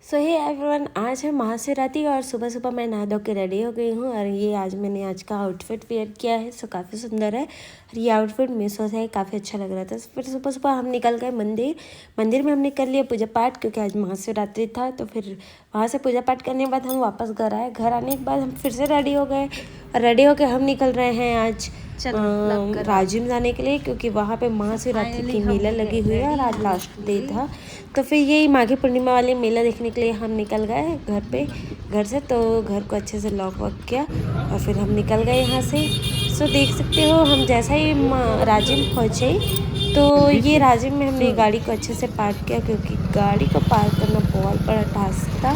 सो hey everyone, आज है महाशिवरात्रि और सुबह सुबह मैं नहा धो के रेडी हो गई हूँ। और ये मैंने आज का आउटफिट वेयर किया है। सो काफ़ी सुंदर है। और ये आउटफिट मीशो से काफ़ी अच्छा लग रहा था। फिर सुबह सुबह हम निकल गए मंदिर में हमने कर लिया पूजा पाठ, क्योंकि आज महाशिवरात्रि था। तो फिर वहाँ से पूजा पाठ करने के बाद हम वापस घर आए। घर आने के बाद हम फिर से रेडी हो गए और रेडी होकर हम निकल रहे हैं आज राजिम जाने के लिए, क्योंकि वहाँ पे महाशिवरात्रि की मेला लगी हुई है और आज लास्ट डे था। तो फिर यही माघी पूर्णिमा वाले मेला देखने के लिए हम निकल गए घर से। तो घर को अच्छे से लॉक वॉक किया और फिर हम निकल गए यहाँ से। सो देख सकते हो, हम जैसा ही राजिम पहुँचे तो ये राजिम में हमने गाड़ी को अच्छे से पार्क किया, क्योंकि गाड़ी को पार्क करना बहुत बड़ा टास्क था।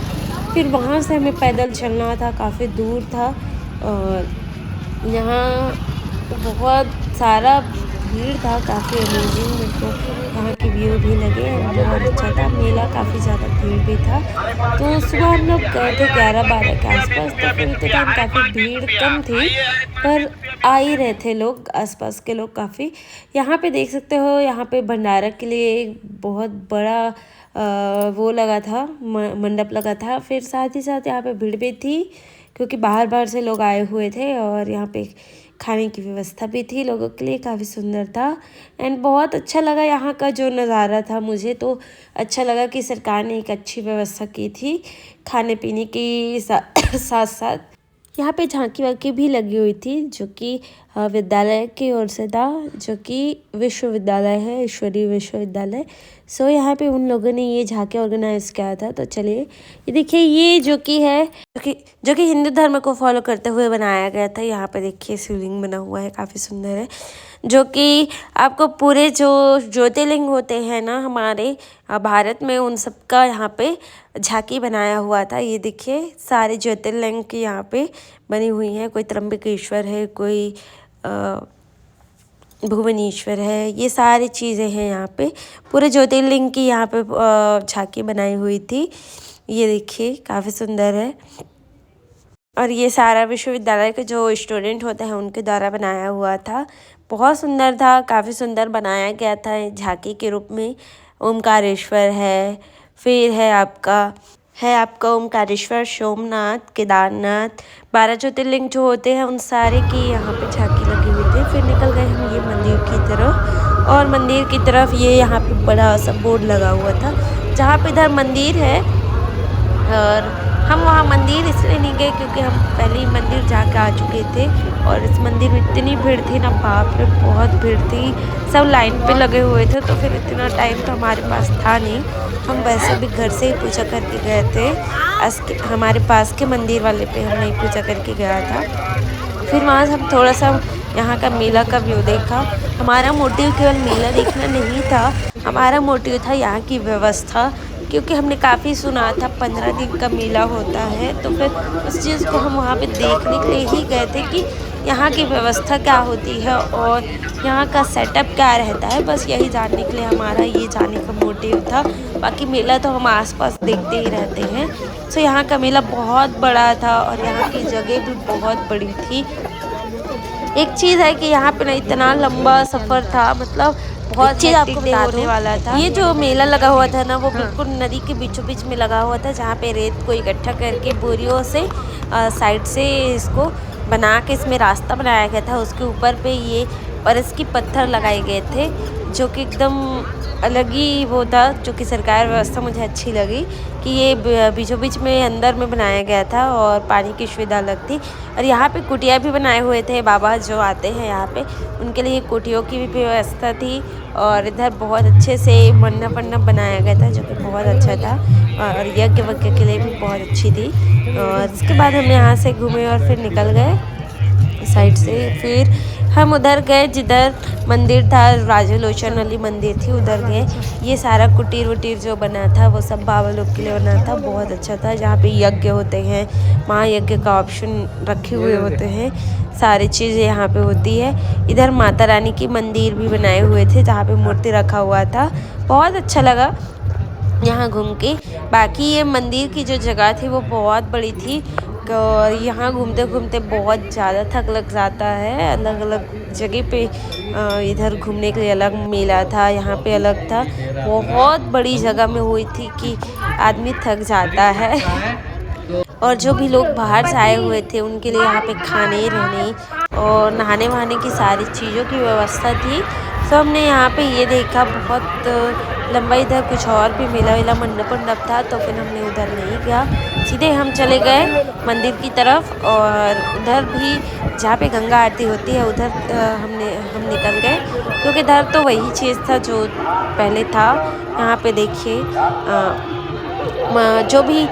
फिर वहाँ से हमें पैदल चलना था, काफ़ी दूर था। और यहाँ बहुत सारा भीड़ था, काफ़ी अमेजिंग मेरे को यहाँ की व्यू भी लगे। बहुत अच्छा था मेला, काफ़ी ज़्यादा भीड़ भी था। तो सुबह हम लोग गए थे 11-12 के आसपास। तो फिर उतने टाइम काफ़ी भीड़ कम थी, पर आ ही रहे थे लोग, आसपास के लोग काफ़ी। यहाँ पे देख सकते हो, यहाँ पे भंडारा के लिए एक बहुत बड़ा वो लगा था, मंडप लगा था। फिर साथ ही साथ यहाँ पे भीड़ भी थी, क्योंकि बाहर से लोग आए हुए थे। और यहाँ पे खाने की व्यवस्था भी थी लोगों के लिए, काफ़ी सुंदर था। एंड बहुत अच्छा लगा यहाँ का जो नज़ारा था। मुझे तो अच्छा लगा कि सरकार ने एक अच्छी व्यवस्था की थी खाने पीने की साथ साथ। यहाँ पे झांकी वाकी भी लगी हुई थी, जो कि विद्यालय की ओर से था, जो कि विश्वविद्यालय है, ईश्वरीय विश्वविद्यालय। सो यहाँ पे उन लोगों ने ये झांकी ऑर्गेनाइज किया था। तो चलिए ये देखिए, ये जो कि हिंदू धर्म को फॉलो करते हुए बनाया गया था। यहाँ पे देखिए शिवलिंग बना हुआ है, काफ़ी सुंदर है। जो कि आपको पूरे जो ज्योतिर्लिंग होते हैं ना हमारे भारत में, उन सब का यहाँ पे झांकी बनाया हुआ था। ये देखिए सारे ज्योतिर्लिंग की यहाँ पे बनी हुई हैं। कोई त्र्यंबकेश्वर है, कोई भुवनेश्वर है, ये सारी चीज़ें हैं यहाँ पे। पूरे ज्योतिर्लिंग की यहाँ पे झांकी बनाई हुई थी। ये देखिए काफ़ी सुंदर है। और ये सारा विश्वविद्यालय के जो स्टूडेंट होते हैं उनके द्वारा बनाया हुआ था। बहुत सुंदर था, काफ़ी सुंदर बनाया गया था झांकी के रूप में। ओमकारेश्वर है, फिर है आपका ओमकारेश्वर, सोमनाथ, केदारनाथ, 12 ज्योतिर्लिंग जो होते हैं उन सारे की यहाँ पे झांकी लगी हुई थी। फिर निकल गए हम ये मंदिर की तरफ, और मंदिर की तरफ ये यहाँ पे बड़ा सा बोर्ड लगा हुआ था, जहाँ पे इधर मंदिर है। और हम वहाँ मंदिर इसलिए नहीं गए क्योंकि हम पहले ही मंदिर जाके आ चुके थे। और इस मंदिर में इतनी भीड़ थी ना, बाप रे बहुत भीड़ थी, सब लाइन पे लगे हुए थे। तो फिर इतना टाइम तो हमारे पास था नहीं, हम वैसे भी घर से ही पूजा करके गए थे। हमारे पास के मंदिर वाले पे हमने ही पूजा करके गया था। फिर वहाँ से हम थोड़ा सा यहाँ का मेला का व्यू देखा। हमारा मोटिव केवल मेला देखना नहीं था, हमारा मोटिव था यहाँ की व्यवस्था, क्योंकि हमने काफ़ी सुना था 15 दिन का मेला होता है। तो फिर उस चीज़ को हम वहाँ पे देखने के लिए ही गए थे कि यहाँ की व्यवस्था क्या होती है और यहाँ का सेटअप क्या रहता है। बस यही जानने के लिए हमारा ये जाने का मोटिव था। बाकी मेला तो हम आसपास देखते ही रहते हैं। सो यहाँ का मेला बहुत बड़ा था और यहाँ की जगह भी बहुत बड़ी थी। एक चीज़ है कि यहाँ पे ना इतना लंबा सफ़र था, मतलब बहुत चीज़ आपको बताने वाला था। ये जो मेला लगा हुआ था ना, वो बिल्कुल नदी के बीचों बीच में लगा हुआ था, जहाँ पे रेत को इकट्ठा करके बोरियों से साइड से इसको बना के इसमें रास्ता बनाया गया था। उसके ऊपर पे ये बरस की पत्थर लगाए गए थे, जो कि एकदम अलग ही वो था, जो कि सरकार व्यवस्था मुझे अच्छी लगी कि ये बीचों बीच में अंदर में बनाया गया था और पानी की सुविधा अलग थी। और यहाँ पे कुटिया भी बनाए हुए थे, बाबा जो आते हैं यहाँ पे उनके लिए कुटियों की भी व्यवस्था थी। और इधर बहुत अच्छे से मंडप बनाया गया था, जो कि बहुत अच्छा था। और यज्ञ वज्ञ के लिए भी बहुत अच्छी थी। और उसके बाद हम यहाँ से घूमे और फिर निकल गए साइड से। फिर हम उधर गए जिधर मंदिर था, राजलोचन वाली मंदिर थी, उधर गए। ये सारा कुटीर वुटीर जो बना था वो सब बाबा लोग के लिए बना था, बहुत अच्छा था। जहाँ पे यज्ञ होते हैं, महायज्ञ का ऑप्शन रखे हुए होते हैं, सारी चीज़ें यहाँ पे होती है। इधर माता रानी की मंदिर भी बनाए हुए थे, जहाँ पे मूर्ति रखा हुआ था। बहुत अच्छा लगा यहाँ घूम के। बाकी ये मंदिर की जो जगह थी वो बहुत बड़ी थी, और यहाँ घूमते घूमते बहुत ज़्यादा थक लग जाता है। अलग अलग जगह पे इधर घूमने के लिए अलग मेला था, यहाँ पे अलग था। बहुत बड़ी जगह में हुई थी कि आदमी थक जाता है। और जो भी लोग बाहर से आए हुए थे उनके लिए यहाँ पे खाने, रहने और नहाने वहाने की सारी चीज़ों की व्यवस्था थी। तो हमने यहाँ पे ये देखा, बहुत लंबा इधर कुछ और भी मेला वेला मंडप था, तो फिर हमने उधर नहीं गया। सीधे हम चले गए मंदिर की तरफ, और उधर भी जहाँ पे गंगा आरती होती है उधर हम निकल गए, क्योंकि इधर तो वही चीज़ था जो पहले था। यहाँ पे देखिए जो भी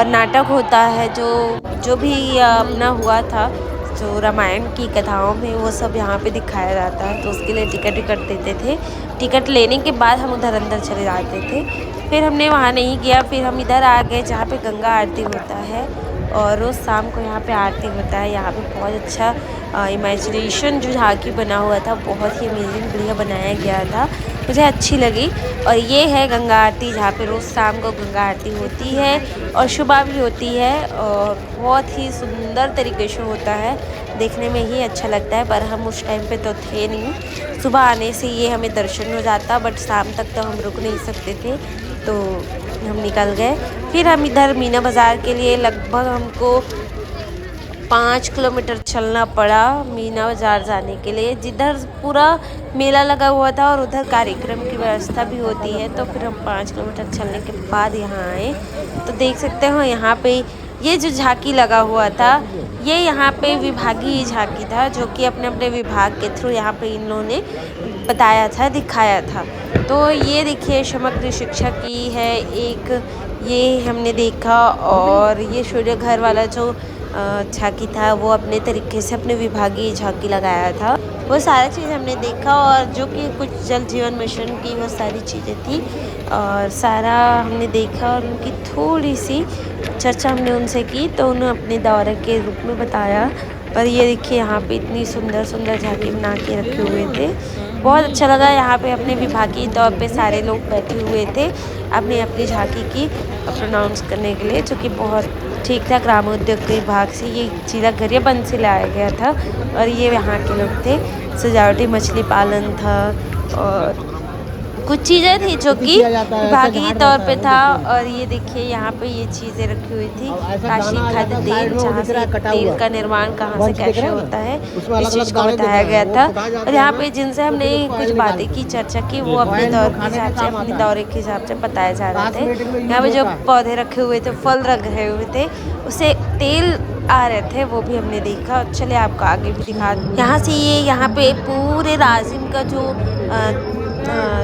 नाटक होता है, जो भी अपना हुआ था, जो रामायण की कथाओं में, वो सब यहाँ पे दिखाया जाता है। तो उसके लिए टिकट देते थे। टिकट लेने के बाद हम उधर अंदर चले जाते थे। फिर हमने वहाँ नहीं गया, फिर हम इधर आ गए जहाँ पे गंगा आरती होता है, और रोज़ शाम को यहाँ पे आरती होता है। यहाँ पे बहुत अच्छा इमेजिनेशन जो झांकी बना हुआ था, बहुत ही अमेजिंग बढ़िया बनाया गया था, मुझे अच्छी लगी। और ये है गंगा आरती, जहाँ पे रोज़ शाम को गंगा आरती होती है और सुबह भी होती है, और बहुत ही सुंदर तरीके से होता है, देखने में ही अच्छा लगता है। पर हम उस टाइम पे तो थे नहीं, सुबह आने से ये हमें दर्शन हो जाता, बट शाम तक तो हम रुक नहीं सकते थे, तो हम निकल गए। फिर हम इधर मीना बाज़ार के लिए लगभग हमको 5 किलोमीटर चलना पड़ा मीना बाज़ार जाने के लिए, जिधर पूरा मेला लगा हुआ था और उधर कार्यक्रम की व्यवस्था भी होती है। तो फिर हम 5 किलोमीटर चलने के बाद यहाँ आए। तो देख सकते हो यहाँ पे ये जो झांकी लगा हुआ था, ये यहाँ पे विभागीय झांकी था, जो कि अपने अपने विभाग के थ्रू यहाँ पे इन लोगों ने बताया था, दिखाया था। तो ये देखिए समग्र शिक्षा की है एक, ये हमने देखा। और ये सूर्य घर वाला जो झांकी था, वो अपने तरीके से अपने विभागीय झांकी लगाया था, वो सारा चीज़ हमने देखा। और जो कि कुछ जल जीवन मिशन की वो सारी चीज़ें थी, और सारा हमने देखा, और उनकी थोड़ी सी चर्चा हमने उनसे की, तो उन्होंने अपने दौरे के रूप में बताया। और ये देखिए यहाँ पे इतनी सुंदर सुंदर झांकी बना के रखे हुए थे, बहुत अच्छा लगा। यहाँ पे अपने विभागीय तौर पे सारे लोग बैठे हुए थे अपनी अपनी झांकी की प्रोनाउंस करने के लिए, जो कि बहुत ठीक था। ग्रामोद्योग विभाग से ये सीधा गरियाबंद से लाया गया था, और ये यहाँ के लोग थे। सजावटी मछली पालन था, और कुछ चीज़ें थी जो कि विभागीय तौर पे था। और ये देखिए यहाँ पे ये चीज़ें रखी हुई थी, काशी खाद्य तेल, जहाँ से तेल का निर्माण कहाँ से कैसे होता है, इस चीज़ को बताया गया था। और यहाँ पे जिनसे हमने कुछ बातें की, चर्चा की, वो अपने दौर के हिसाब से, अपने दौरे के हिसाब से बताए जा रहे थे। यहाँ पे जो पौधे रखे हुए थे, फल रखे हुए थे, उससे तेल आ रहे थे, वो भी हमने देखा। चलिए आपको आगे भी दिखा। यहाँ से ये यहाँ पे पूरे राजिम का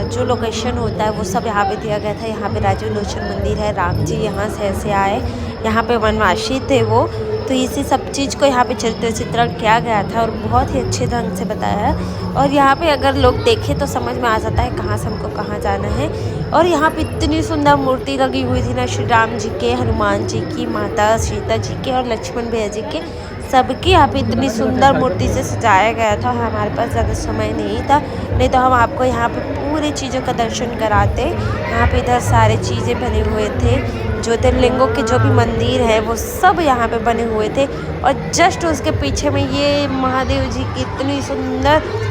जो लोकेशन होता है वो सब यहाँ पे दिया गया था। यहाँ पे राजीव लोचन मंदिर है, राम जी यहाँ से ऐसे आए, यहाँ पे वनवासी थे वो, तो इसी सब चीज़ को यहाँ पे चित्रण किया गया था, और बहुत ही अच्छे ढंग से बताया है। और यहाँ पे अगर लोग देखें तो समझ में आ जाता है कहाँ से हमको कहाँ जाना है। और यहाँ पे इतनी सुंदर मूर्ति लगी हुई थी ना, श्री राम जी के, हनुमान जी की, माता सीता जी के और लक्ष्मण भैया जी के, सबकी यहाँ पे इतनी सुंदर मूर्ति से सजाया गया था। हमारे पास ज़्यादा समय नहीं था, नहीं तो हम आपको यहाँ पे पूरी चीज़ों का दर्शन कराते। यहाँ पे इधर सारे चीज़ें बने हुए थे, ज्योतिर्लिंगों के जो भी मंदिर है वो सब यहाँ पे बने हुए थे। और जस्ट उसके पीछे में ये महादेव जी की इतनी सुंदर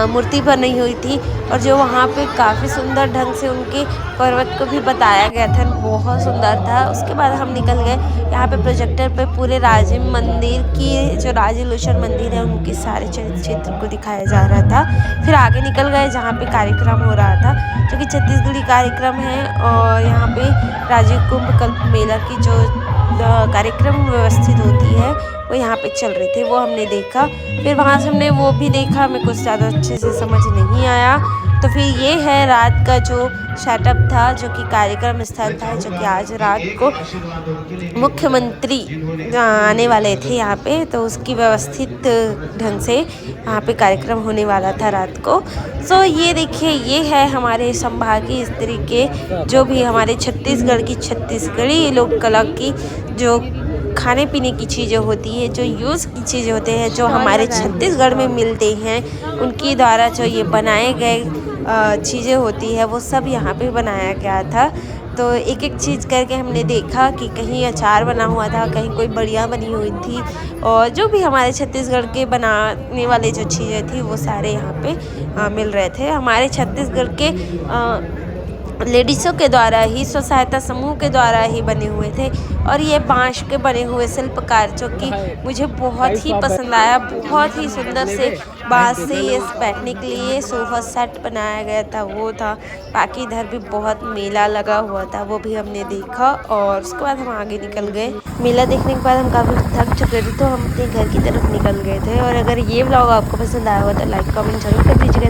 मूर्ति बनी हुई थी, और जो वहाँ पे काफ़ी सुंदर ढंग से उनके पर्वत को भी बताया गया था, बहुत सुंदर था। उसके बाद हम निकल गए यहाँ पे प्रोजेक्टर पे पूरे राजिम मंदिर की, जो राजीव लोचन मंदिर है, उनके सारे क्षेत्र को दिखाया जा रहा था। फिर आगे निकल गए जहाँ पे कार्यक्रम हो रहा था, जो कि छत्तीसगढ़ी कार्यक्रम है। और यहाँ पे राजीव कुंभ कल्प मेला की जो कार्यक्रम व्यवस्थित होती है, वो यहाँ पे चल रहे थे, वो हमने देखा। फिर वहाँ से हमने वो भी देखा, हमें कुछ ज़्यादा अच्छे से समझ नहीं आया। तो फिर ये है रात का जो सेटअप था, जो कि कार्यक्रम स्थल था, जो कि आज रात को मुख्यमंत्री आने वाले थे यहाँ पे, तो उसकी व्यवस्थित ढंग से यहाँ पे कार्यक्रम होने वाला था रात को। सो ये देखिए, ये है हमारे संभागीय स्त्री के, जो भी हमारे छत्तीसगढ़ की छत्तीसगढ़ी लोक कला की जो खाने पीने की चीज़ें होती है, जो यूज़ की चीज़ें होते हैं, जो हमारे छत्तीसगढ़ में मिलते हैं, उनकी द्वारा जो ये बनाए गए चीज़ें होती है, वो सब यहाँ पे बनाया गया था। तो एक एक चीज़ करके हमने देखा कि कहीं अचार बना हुआ था, कहीं कोई बढ़िया बनी हुई थी, और जो भी हमारे छत्तीसगढ़ के बनाने वाले जो चीज़ें थी वो सारे यहाँ पे मिल रहे थे। हमारे छत्तीसगढ़ के लेडीज़ों के द्वारा ही, स्व सहायता समूह के द्वारा ही बने हुए थे। और ये बाँस के बने हुए शिल्पकार जो कि मुझे बहुत ही पसंद आया। बहुत ही सुंदर से बाँस से ये बैठने के लिए सोफ़ा सेट बनाया गया था, वो था। बाकी इधर भी बहुत मेला लगा हुआ था, वो भी हमने देखा और उसके बाद हम आगे निकल गए। मेला देखने के बाद हम काफ़ी थक चुके थे, तो हम अपने घर की तरफ निकल गए थे। और अगर ये व्लॉग आपको पसंद आया हो तो लाइक कमेंट ज़रूर कर दीजिएगा।